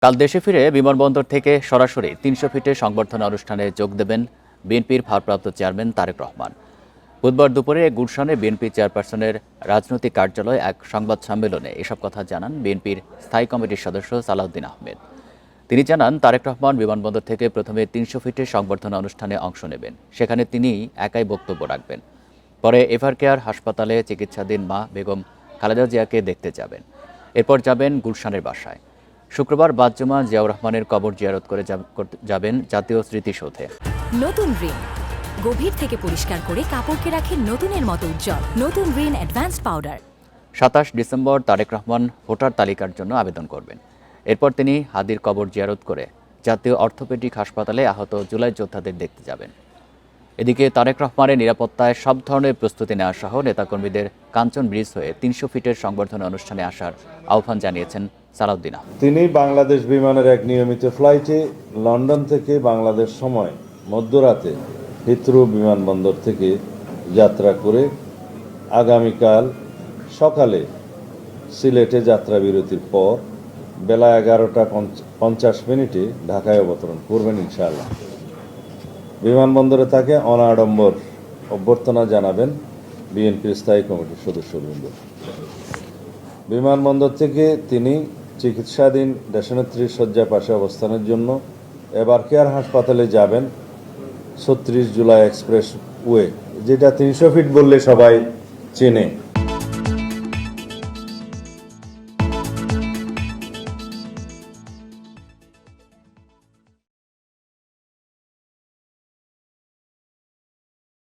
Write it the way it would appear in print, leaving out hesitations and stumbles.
কাল দেশে ফিরে বিমানবন্দর থেকে সরাসরি ৩০০ ফিটে সংবর্ধনা অনুষ্ঠানে যোগ দেবেন বিএনপির ভারপ্রাপ্ত চেয়ারম্যান তারেক রহমান। বুধবার দুপুরে গুলশানে বিএনপি চেয়ারপারসনের রাজনৈতিক কার্যালয়ে এক সংবাদ সম্মেলনে এসব কথা জানান বিএনপির স্থায়ী কমিটির সদস্য সালাউদ্দিন আহমেদ। তিনি জানান, তারেক রহমান বিমানবন্দর থেকে প্রথমে ৩০০ ফিটে সংবর্ধনা অনুষ্ঠানে অংশ নেবেন। সেখানে তিনি একাই বক্তব্য রাখবেন। পরে এভারকেয়ার হাসপাতালে চিকিৎসাধীন মা বেগম খালেদা জিয়াকে দেখতে যাবেন। এরপর যাবেন গুলশানের বাসায়। শুক্রবার বাদ-জুমা জিয়াউর রহমানের কবর জিয়ারত করে যাবেন জাতীয় স্মৃতিসৌধে। নতুন রিন গভীর থেকে পরিষ্কার করে কাপড়কে রাখে নতুনের মতো উজ্জ্বল। নতুন Rin advanced powder. ২৭ December Tarique Rahman voter তালিকার জন্য আবেদন করবেন। এরপর তিনি হাদির কবর জিয়ারত করে জাতীয় অর্থোপেডিক হাসপাতালে আহত জুলাই যোদ্ধাদের দেখতে যাবেন। এদিকে তারেক রহমানের নিরাপত্তায় সব ধরনের প্রস্তুতি নেওয়া সহ নেতাকর্মীদের কাঞ্চন ব্রিজ হয়ে ৩০০ ফিটের সংবর্ধনা অনুষ্ঠানে আসার আহ্বান জানিয়েছেন সালাউদ্দিন আহমেদ। তিনি বাংলাদেশ বিমানের এক নিয়মিত ফ্লাইটে লন্ডন থেকে বাংলাদেশ সময় মধ্যরাতে হিথ্রো বিমানবন্দর থেকে যাত্রা করে আগামীকাল সকালে সিলেটে যাত্রা বিরতির পর বেলা 11টা 50 ঢাকায় অবতরণ করবেন ইনশাআল্লাহ। বিমানবন্দরে তাকে অনাড়ম্বর অভ্যর্থনা জানাবেন বিএনপির স্থায়ী কমিটির সদস্যবৃন্দ। বিমানবন্দর থেকে তিনি চিকিৎসাধীন দেশনেত্রীর শয্যা পাশে অবস্থানের জন্য এভারকেয়ার হাসপাতালে যাবেন ৩৬ জুলাই এক্সপ্রেস ওয়ে, যেটা ৩০০ ফিট বললে সবাই চেনে।